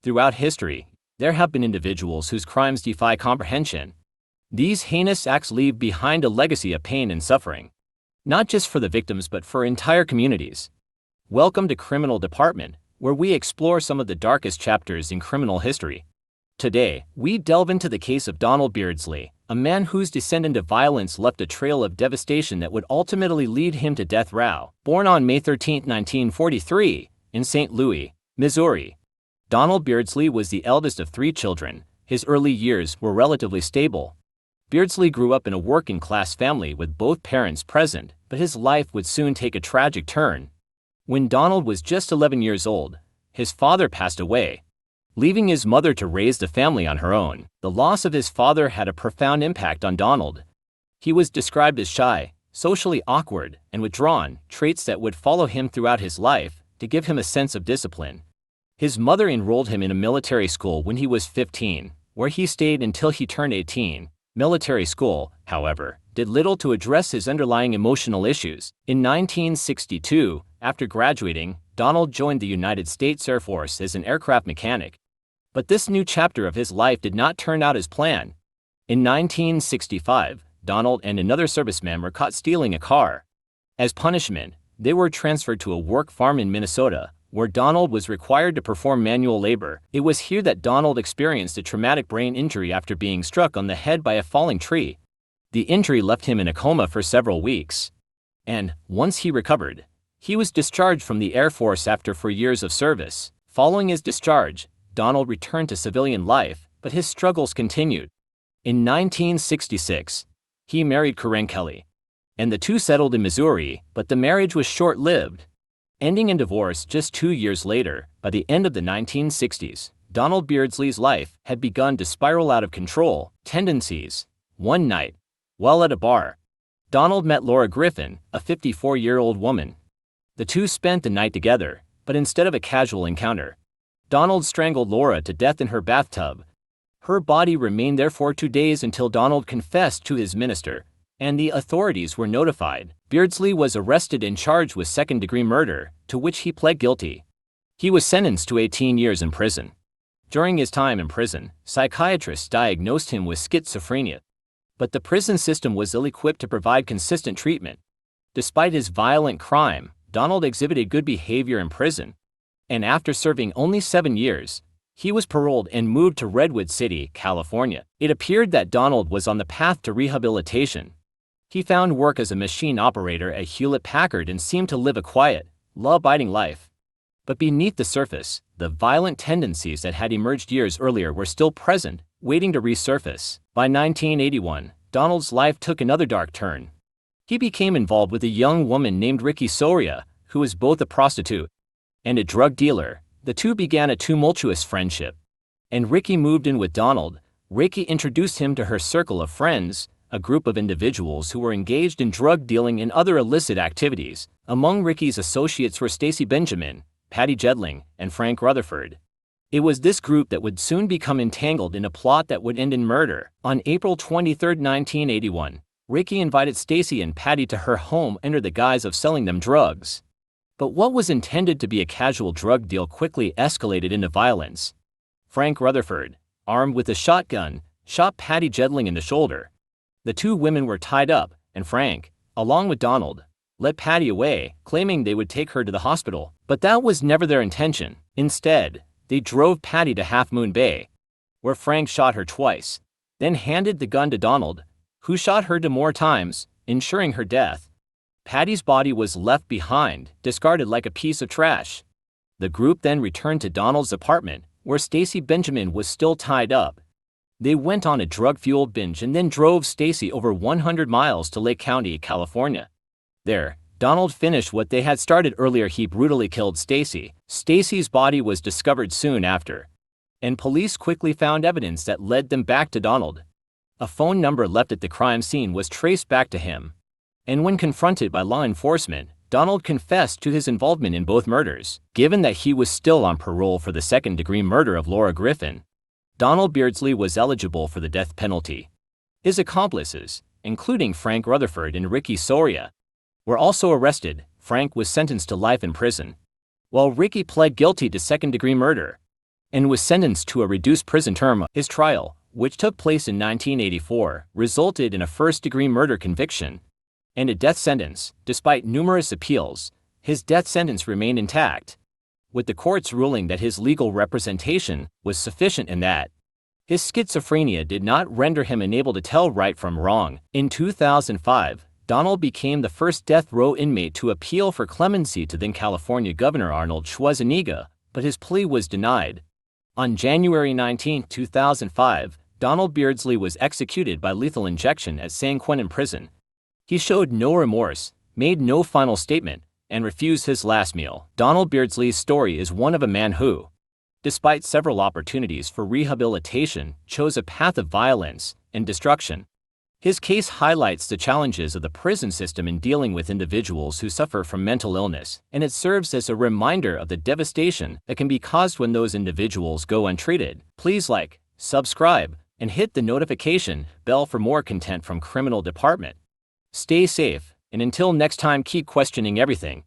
Throughout history, there have been individuals whose crimes defy comprehension. These heinous acts leave behind a legacy of pain and suffering, not just for the victims but for entire communities. Welcome to Criminal Department, where we explore some of the darkest chapters in criminal history. Today, we delve into the case of Donald Beardslee, a man whose descendant of violence left a trail of devastation that would ultimately lead him to death row. Born on May 13, 1943, in St. Louis, Missouri, Donald Beardslee was the eldest of 3 children. His early years were relatively stable. Beardslee grew up in a working-class family with both parents present, but his life would soon take a tragic turn. When Donald was just 11 years old, his father passed away, leaving his mother to raise the family on her own. The loss of his father had a profound impact on Donald. He was described as shy, socially awkward, and withdrawn, traits that would follow him throughout his life to give him a sense of discipline. His mother enrolled him in a military school when he was 15, where he stayed until he turned 18. Military school, however, did little to address his underlying emotional issues. In 1962, after graduating, Donald joined the United States Air Force as an aircraft mechanic. But this new chapter of his life did not turn out as planned. In 1965, Donald and another serviceman were caught stealing a car. As punishment, they were transferred to a work farm in Minnesota, where Donald was required to perform manual labor. It was here that Donald experienced a traumatic brain injury after being struck on the head by a falling tree. The injury left him in a coma for several weeks. And, once he recovered, he was discharged from the Air Force after 4 years of service. Following his discharge, Donald returned to civilian life, but his struggles continued. In 1966, he married Corinne Kelly, and the two settled in Missouri, but the marriage was short-lived, ending in divorce just 2 years later. By the end of the 1960s, Donald Beardslee's life had begun to spiral out of control. Tendencies. One night, while at a bar, Donald met Laura Griffin, a 54-year-old woman. The two spent the night together, but instead of a casual encounter, Donald strangled Laura to death in her bathtub. Her body remained there for 2 days until Donald confessed to his minister, and the authorities were notified. Beardslee was arrested and charged with second-degree murder, to which he pled guilty. He was sentenced to 18 years in prison. During his time in prison, psychiatrists diagnosed him with schizophrenia. But the prison system was ill-equipped to provide consistent treatment. Despite his violent crime, Donald exhibited good behavior in prison, and after serving only 7 years, he was paroled and moved to Redwood City, California. It appeared that Donald was on the path to rehabilitation. He found work as a machine operator at Hewlett-Packard and seemed to live a quiet, law-abiding life. But beneath the surface, the violent tendencies that had emerged years earlier were still present, waiting to resurface. By 1981, Donald's life took another dark turn. He became involved with a young woman named Ricky Soria, who was both a prostitute and a drug dealer. The two began a tumultuous friendship, and Ricky moved in with Donald. Ricky introduced him to her circle of friends, a group of individuals who were engaged in drug dealing and other illicit activities. Among Ricky's associates were Stacy Benjamin, Patty Gedling, and Frank Rutherford. It was this group that would soon become entangled in a plot that would end in murder. On April 23, 1981, Ricky invited Stacy and Patty to her home under the guise of selling them drugs. But what was intended to be a casual drug deal quickly escalated into violence. Frank Rutherford, armed with a shotgun, shot Patty Gedling in the shoulder. The two women were tied up, and Frank, along with Donald, led Patty away, claiming they would take her to the hospital. But that was never their intention. Instead, they drove Patty to Half Moon Bay, where Frank shot her twice, then handed the gun to Donald, who shot her 2 more times, ensuring her death. Patty's body was left behind, discarded like a piece of trash. The group then returned to Donald's apartment, where Stacy Benjamin was still tied up. They went on a drug-fueled binge and then drove Stacy over 100 miles to Lake County, California. There, Donald finished what they had started earlier. He brutally killed Stacy. Stacy's body was discovered soon after, and police quickly found evidence that led them back to Donald. A phone number left at the crime scene was traced back to him. And when confronted by law enforcement, Donald confessed to his involvement in both murders. Given that he was still on parole for the second-degree murder of Laura Griffin, Donald Beardslee was eligible for the death penalty. His accomplices, including Frank Rutherford and Ricky Soria, were also arrested. Frank was sentenced to life in prison, while Ricky pled guilty to second-degree murder. and was sentenced to a reduced prison term. His trial, which took place in 1984, resulted in a first-degree murder conviction and a death sentence. Despite numerous appeals, his death sentence remained intact, with the court's ruling that his legal representation was sufficient and that his schizophrenia did not render him unable to tell right from wrong. In 2005, Donald became the first death row inmate to appeal for clemency to then California Governor Arnold Schwarzenegger, but his plea was denied. On January 19, 2005, Donald Beardslee was executed by lethal injection at San Quentin Prison. He showed no remorse, made no final statement, and refused his last meal. Donald Beardslee's story is one of a man who, despite several opportunities for rehabilitation, chose a path of violence and destruction. His case highlights the challenges of the prison system in dealing with individuals who suffer from mental illness, and it serves as a reminder of the devastation that can be caused when those individuals go untreated. Please like, subscribe, and hit the notification bell for more content from Criminal Department. Stay safe, and until next time, keep questioning everything.